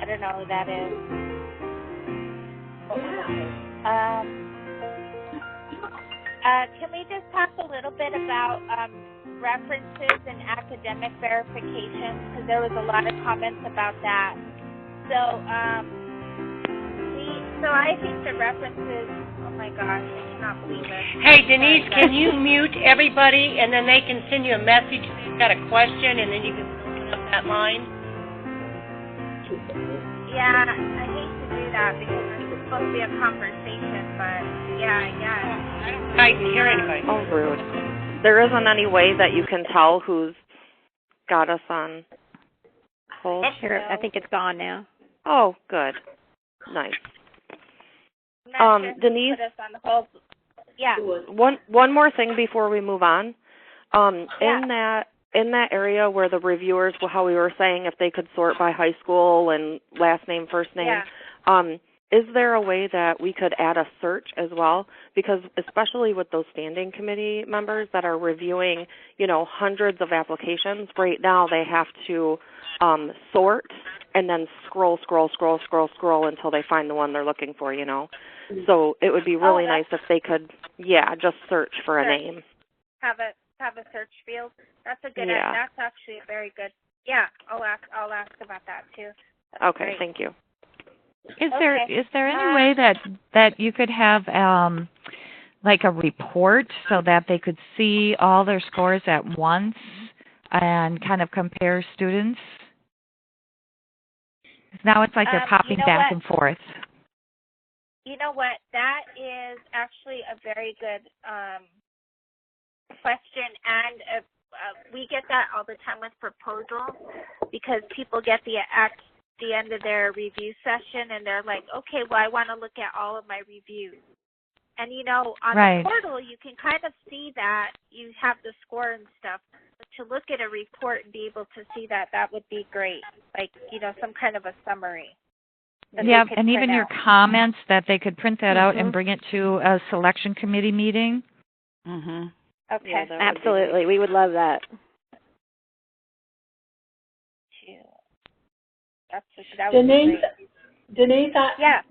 I don't know who that is. Can we just talk a little bit about references and academic verifications? Because there was a lot of comments about that. So, I think the references. Oh my gosh, I cannot believe it. Hey, Denise, can you mute everybody and then they can send you a message if they've got a question and then you can open up that line? Yeah, I hate to do that because it's supposed to be a conversation, but yeah, I guess. I can hear anybody. Oh, rude. There isn't any way that you can tell who's got us on hold? Sure, I think it's gone now. Oh, good. Nice. Denise, put us on hold. Yeah. One more thing before we move on. In that area where the reviewers, how we were saying if they could sort by high school and last name, first name, is there a way that we could add a search as well? Because especially with those standing committee members that are reviewing, hundreds of applications, right now they have to sort and then scroll until they find the one they're looking for, So it would be really nice if they could, just search for a name. Have a search field. That's a good. That's actually a very good. Yeah, I'll ask about that too. That's okay, great. Thank you. Is there any way that you could have like a report so that they could see all their scores at once and kind of compare students? Now it's like they're popping back and forth. You know what? That is actually a very good question, and we get that all the time with proposals because people get at the end of their review session and they're like, okay, well, I want to look at all of my reviews. And, on the portal, you can kind of see that you have the score and stuff. But to look at a report and be able to see that would be great. Like, some kind of a summary. Yeah, and even your comments, that they could print that out and bring it to a selection committee meeting. Mhm. Okay. Yeah, absolutely. We would love that. Denise,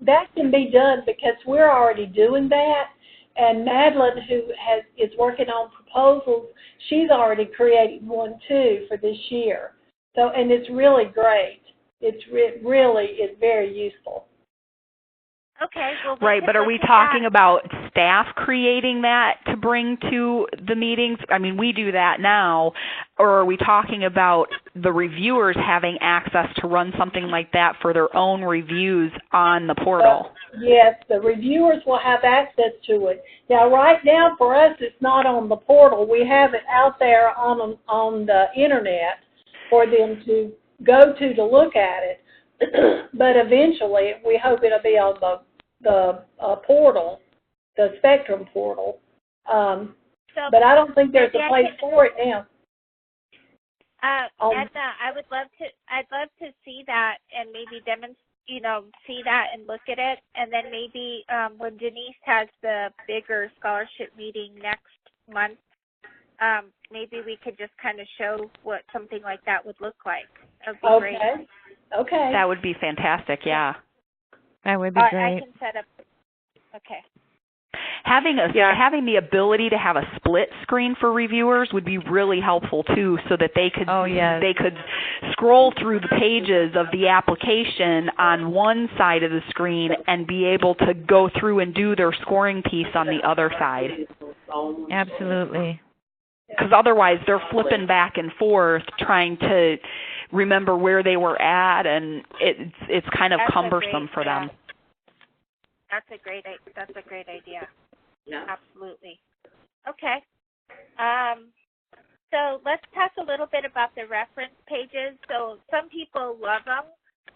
that can be done because we're already doing that. And Madeline, who is working on proposals, she's already created one too for this year. So, and it's really great. It's really is very useful. Okay. Well, right, but are we talking about staff creating that to bring to the meetings? I mean, we do that now. Or are we talking about the reviewers having access to run something like that for their own reviews on the portal? Yes, the reviewers will have access to it. Now, right now, for us, it's not on the portal. We have it out there on the Internet for them to go to look at it. But eventually, we hope it'll be on the portal, the Spectrum portal. But I don't think there's a place for it now. Edna, I'd love to see that and maybe see that and look at it, and then maybe when Denise has the bigger scholarship meeting next month, maybe we could just kind of show what something like that would look like. That would be great. Okay. That would be fantastic, yeah. That would be great. I can set up. Okay. Having the ability to have a split screen for reviewers would be really helpful too, so that they could scroll through the pages of the application on one side of the screen and be able to go through and do their scoring piece on the other side. Absolutely. Because otherwise they're flipping back and forth trying to remember where they were at, and it's kind of cumbersome for them. That's a great idea. Yeah. Absolutely. Okay. So let's talk a little bit about the reference pages. So some people love them.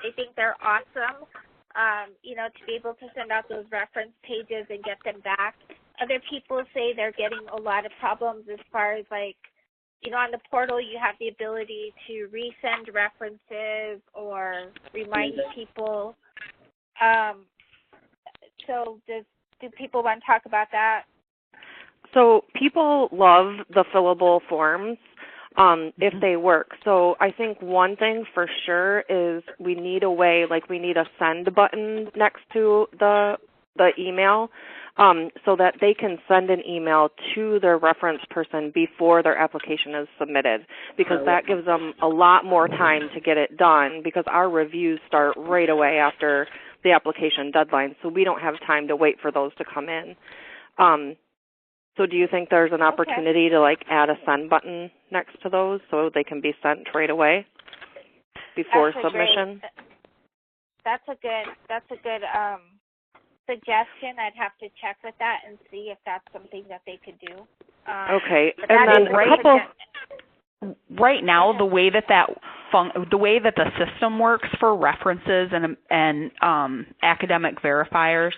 They think they're awesome, to be able to send out those reference pages and get them back. Other people say they're getting a lot of problems as far as on the portal you have the ability to resend references or remind people. So do people want to talk about that? So people love the fillable forms if they work. So I think one thing for sure is we need a way, we need a send button next to the email so that they can send an email to their reference person before their application is submitted, because that gives them a lot more time to get it done, because our reviews start right away after the application deadline, so we don't have time to wait for those to come in. So do you think there's an opportunity to add a send button next to those so they can be sent right away before submission? That's a good suggestion. I'd have to check with that and see if that's something that they could do. Okay, and then right now, the way that the system works for references and academic verifiers,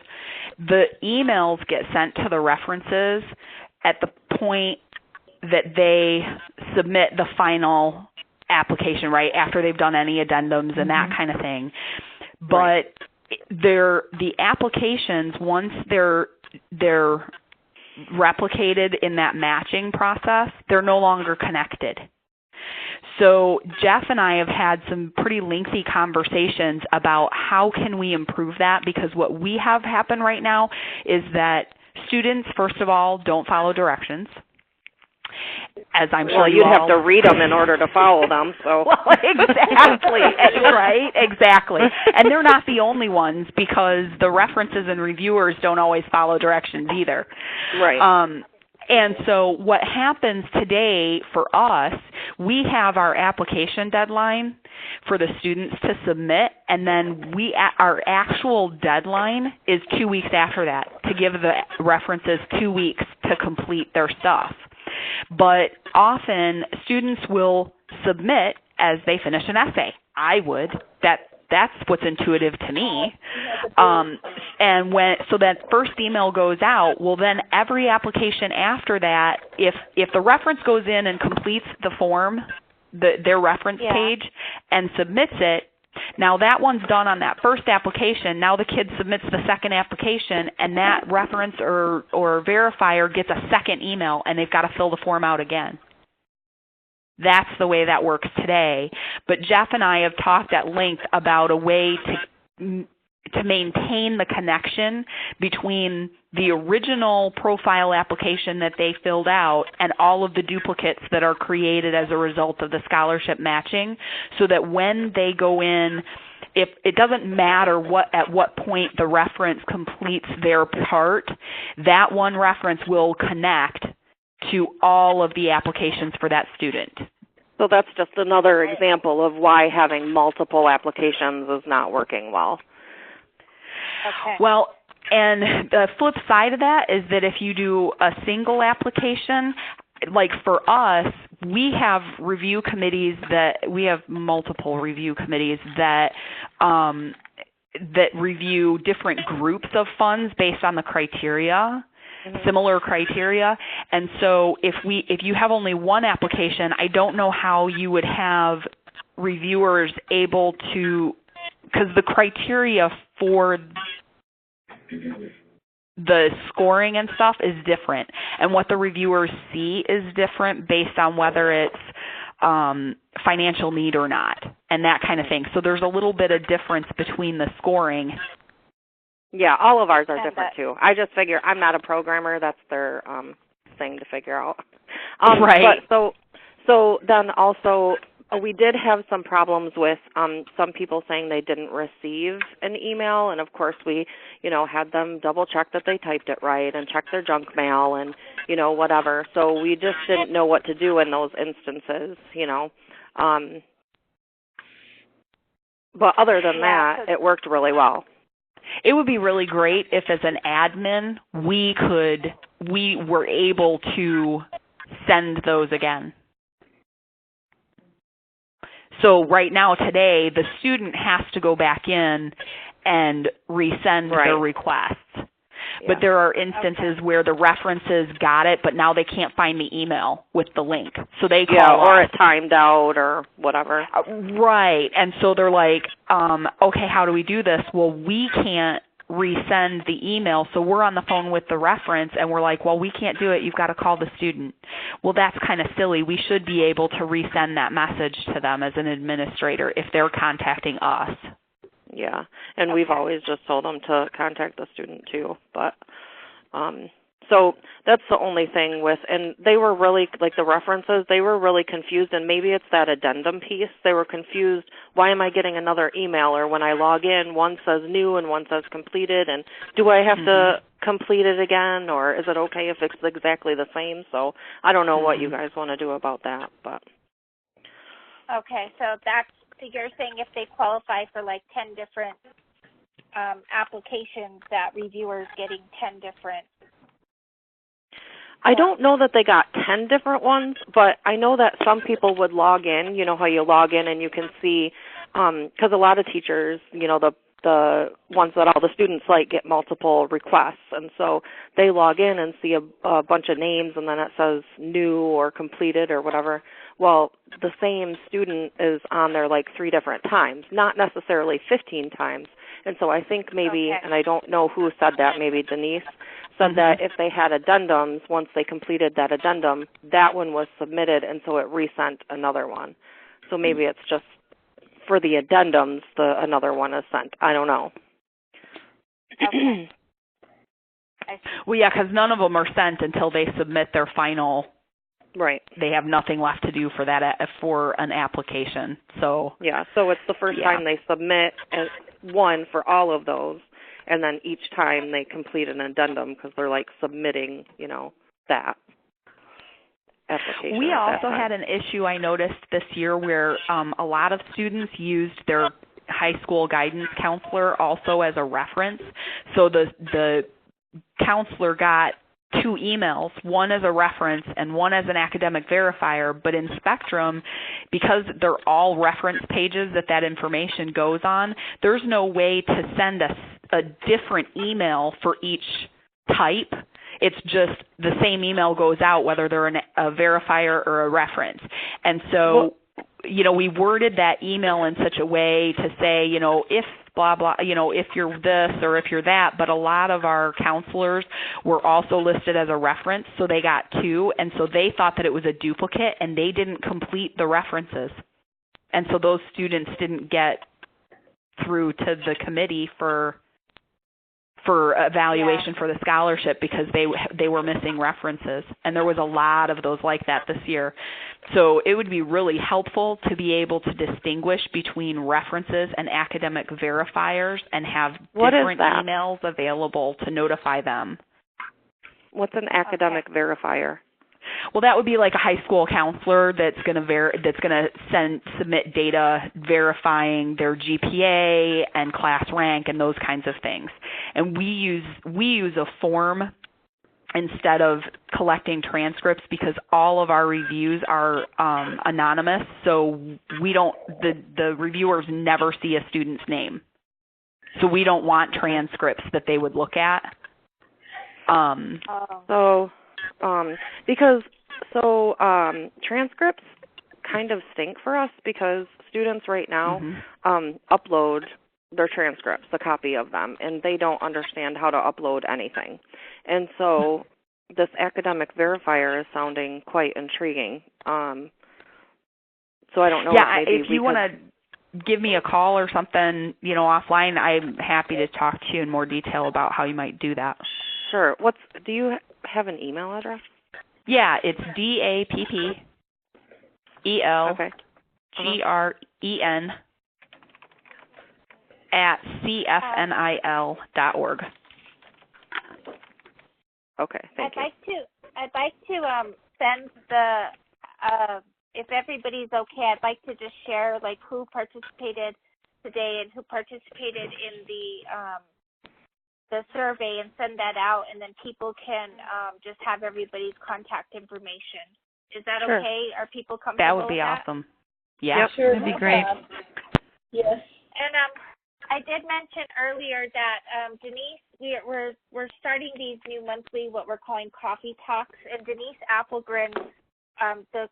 the emails get sent to the references at the point that they submit the final application, right, after they've done any addendums and that kind of thing. But the applications, once they're replicated in that matching process, they're no longer connected. So Jeff and I have had some pretty lengthy conversations about how can we improve that, because what we have happen right now is that students, first of all, don't follow directions. As I'm sure you'd have to read them in order to follow them. So well, exactly, right, exactly. And they're not the only ones, because the references and reviewers don't always follow directions either. Right. And so what happens today for us, we have our application deadline for the students to submit, and then our actual deadline is 2 weeks after that, to give the references 2 weeks to complete their stuff. But often students will submit as they finish an essay. I would. That's what's intuitive to me. And so that first email goes out, well, then every application after that, if the reference goes in and completes the form, their reference page, and submits it, now that one's done on that first application. Now the kid submits the second application, and that reference or verifier gets a second email, and they've got to fill the form out again. That's the way that works today. But Jeff and I have talked at length about a way to maintain the connection between the original profile application that they filled out and all of the duplicates that are created as a result of the scholarship matching, so that when they go in, if it doesn't matter at what point the reference completes their part, that one reference will connect to all of the applications for that student. So that's just another example of why having multiple applications is not working well. Okay. Well, and the flip side of that is that if you do a single application, like for us, we have review committees we have multiple review committees that review different groups of funds based on the criteria. Similar criteria. And so if you have only one application, I don't know how you would have reviewers able to, because the criteria for the scoring and stuff is different, and what the reviewers see is different based on whether it's financial need or not, and that kind of thing. So there's a little bit of difference between the scoring. Yeah, all of ours are different too. I just figure I'm not a programmer. That's their thing to figure out. Right. But so then also we did have some problems with some people saying they didn't receive an email, and of course we, had them double check that they typed it right and check their junk mail and whatever. So we just didn't know what to do in those instances, But other than that, it worked really well. It would be really great if, as an admin, we were able to send those again. So right now, today, the student has to go back in and resend their requests. Yeah. But there are instances where the references got it, but now they can't find the email with the link. So they call or it timed out or whatever. Right. And so they're like, okay, how do we do this? Well, we can't resend the email, so we're on the phone with the reference, and we're like, well, we can't do it. You've got to call the student. Well, that's kind of silly. We should be able to resend that message to them as an administrator if they're contacting us. Yeah, and we've always just told them to contact the student too. But so that's the only thing with, and they were really, like the references, they were really confused, and maybe it's that addendum piece. They were confused, why am I getting another email? Or when I log in, one says new and one says completed, and do I have to complete it again, or is it okay if it's exactly the same? So I don't know what you guys want to do about that. But okay, so you're saying if they qualify for like 10 different applications, that reviewers getting 10 different. I don't know that they got 10 different ones, but I know that some people would log in. You know how you log in and you can see, because a lot of teachers, the ones that all the students like get multiple requests, and so they log in and see a bunch of names, and then it says new or completed or whatever. Well, the same student is on there like 3 different times, not necessarily 15 times. And so I think maybe, Okay. and I don't know who said that, maybe Denise said that if they had addendums, once they completed that addendum, that one was submitted, and so it resent another one. So maybe it's just for the addendums, another one is sent. I don't know. Okay. Well, yeah, because none of them are sent until they submit their final. Right. They have nothing left to do for that for an application. So yeah, so it's the first time they submit one for all of those, and then each time they complete an addendum because they're like submitting, that application. We also had an issue I noticed this year where a lot of students used their high school guidance counselor also as a reference. So the counselor got 2 emails, one as a reference and one as an academic verifier, but in Spectrum, because they're all reference pages that information goes on, there's no way to send a different email for each type. It's just the same email goes out whether they're a verifier or a reference. And so, we worded that email in such a way to say, if blah, blah, if you're this or if you're that, but a lot of our counselors were also listed as a reference, so they got 2, and so they thought that it was a duplicate, and they didn't complete the references. And so those students didn't get through to the committee for evaluation for the scholarship because they were missing references, and there was a lot of those like that this year. So it would be really helpful to be able to distinguish between references and academic verifiers and have different emails available to notify them. What's an academic verifier? Well, that would be like a high school counselor that's going to submit data verifying their GPA and class rank and those kinds of things. And we use a form instead of collecting transcripts because all of our reviews are anonymous. So the reviewers never see a student's name. So we don't want transcripts that they would look at. Transcripts kind of stink for us because students right now upload their transcripts, a copy of them, and they don't understand how to upload anything. And so this academic verifier is sounding quite intriguing. So I don't know. Yeah, if you want to give me a call or something, offline, I'm happy to talk to you in more detail about how you might do that. Sure. Do you have an email address? Yeah, it's DAPPELGREN @CFNIL.org. Okay, thank you. I'd like to send if everybody's okay, I'd like to just share like who participated today and who participated in the survey and send that out, and then people can just have everybody's contact information. Is that okay? Are people comfortable? That would be with that? awesome. Yeah, sure, that'd be great. Yes. And I did mention earlier that Denise, we're starting these new monthly what we're calling coffee talks, and Denise Applegren, the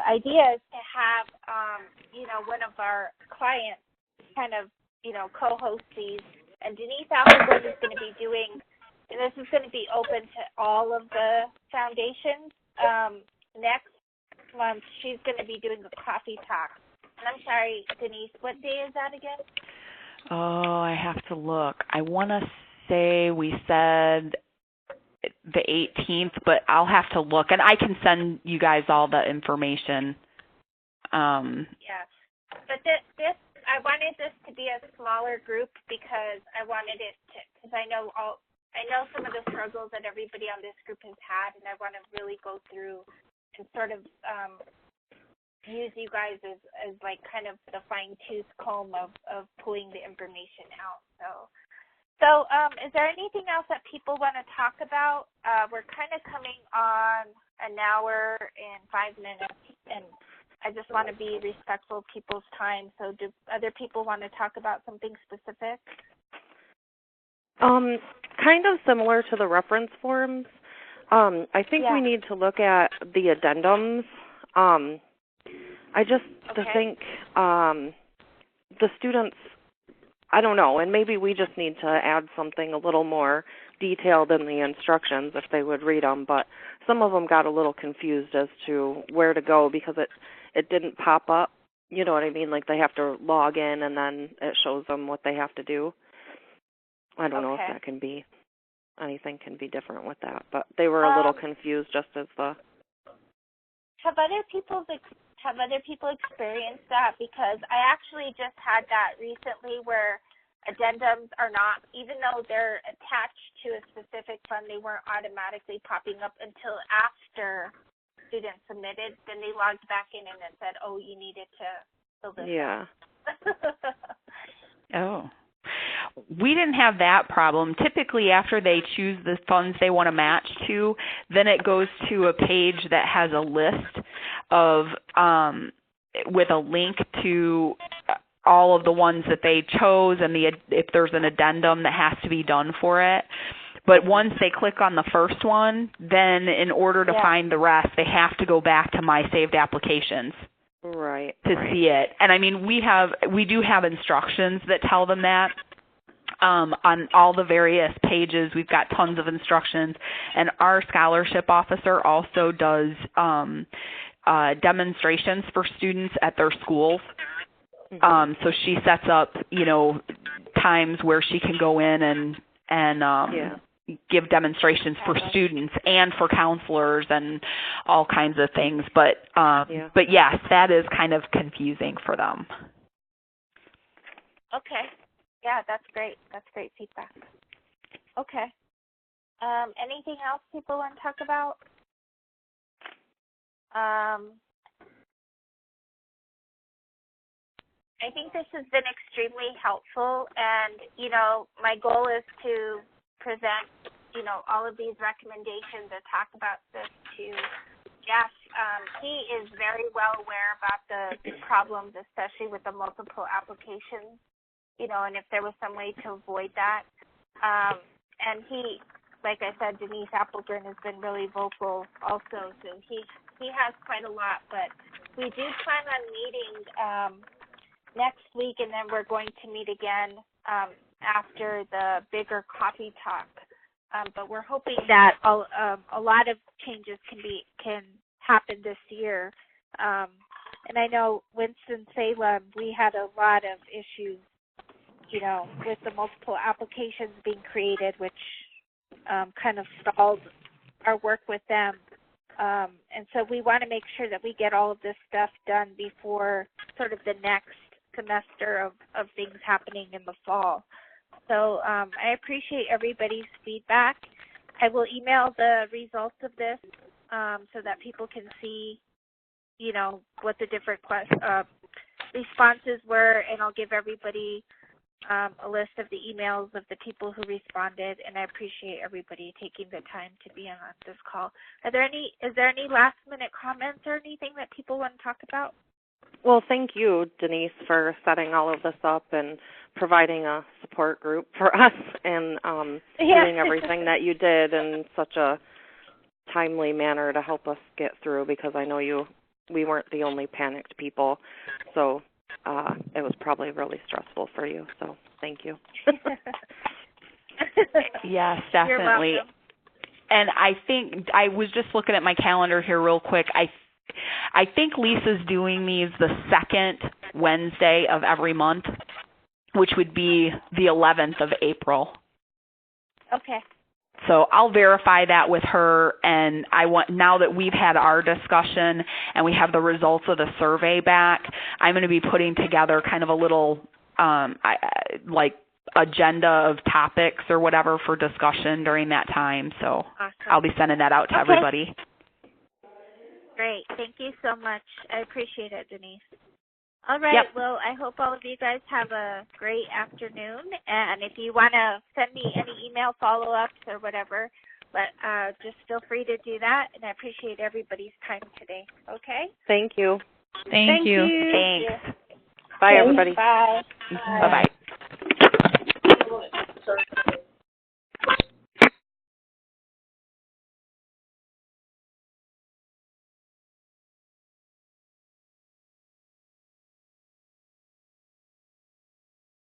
idea is to have one of our clients kind of co-host these. And Denise Applegren is going to be doing, and this is going to be open to all of the foundations. Next month, she's going to be doing the coffee talk. And I'm sorry, Denise, what day is that again? Oh, I have to look. I want to say we said the 18th, but I'll have to look. And I can send you guys all the information. Yeah. But this I wanted this to be a smaller group because I wanted it to, because I know some of the struggles that everybody on this group has had, and I want to really go through and sort of use you guys as like kind of the fine-tooth comb of pulling the information out. So is there anything else that people want to talk about? We're kind of coming on an hour and 5 minutes, and I just want to be respectful of people's time. So do other people want to talk about something specific? Kind of similar to the reference forms. I think we need to look at the addendums. I just think the students I don't know, and maybe we just need to add something a little more detailed in the instructions if they would read them, but some of them got a little confused as to where to go because it didn't pop up. You know what I mean? Like they have to log in and then it shows them what they have to do. I don't know if that can be, anything can be different with that, but they were a little confused just as the... Have other people experienced that? Because I actually just had that recently where addendums are not, even though they're attached to a specific fund, they weren't automatically popping up until after students submitted. Then they logged back in and it said, oh, you needed to fill this out. Oh. We didn't have that problem. Typically, after they choose the funds they want to match to, then it goes to a page that has a list of, with a link to all of the ones that they chose and if there's an addendum that has to be done for it. But once they click on the first one, then in order to find the rest, they have to go back to My Saved Applications. Right. To see it. And I mean, we do have instructions that tell them that. On all the various pages, we've got tons of instructions, and our scholarship officer also does demonstrations for students at their schools. So she sets up, times where she can go in and give demonstrations for students and for counselors and all kinds of things. But yes, that is kind of confusing for them. Okay. Yeah, that's great. That's great feedback. Okay. Anything else people want to talk about? I think this has been extremely helpful, and, my goal is to present, all of these recommendations and talk about this to Jeff. He is very well aware about the problems, especially with the multiple applications. And if there was some way to avoid that. And he, like I said, Denise Applegren has been really vocal also, so he has quite a lot. But we do plan on meeting next week, and then we're going to meet again after the bigger coffee talk. But we're hoping that a lot of changes can happen this year. And I know Winston-Salem, we had a lot of issues with the multiple applications being created, which kind of stalled our work with them. And so we want to make sure that we get all of this stuff done before sort of the next semester of things happening in the fall. So I appreciate everybody's feedback. I will email the results of this so that people can see, what the different responses were, and I'll give everybody a list of the emails of the people who responded, and I appreciate everybody taking the time to be on this call. Is there any last minute comments or anything that people want to talk about? Well, thank you, Denise, for setting all of this up and providing a support group for us and doing everything that you did in such a timely manner to help us get through, because I know we weren't the only panicked people. So it was probably really stressful for you, so thank you. Yes, definitely. You're welcome. And I think, I was just looking at my calendar here real quick. I think Lisa's doing these the second Wednesday of every month, which would be the 11th of April. Okay. So I'll verify that with her, and now that we've had our discussion and we have the results of the survey back, I'm going to be putting together kind of a little agenda of topics or whatever for discussion during that time. So awesome. I'll be sending that out to everybody. Great. Thank you so much. I appreciate it, Denise. All right. Yep. Well, I hope all of you guys have a great afternoon. And if you want to send me any email follow-ups or whatever, just feel free to do that. And I appreciate everybody's time today. Okay? Thank you. Thank you. Thanks. Bye, everybody. Bye. Bye-bye.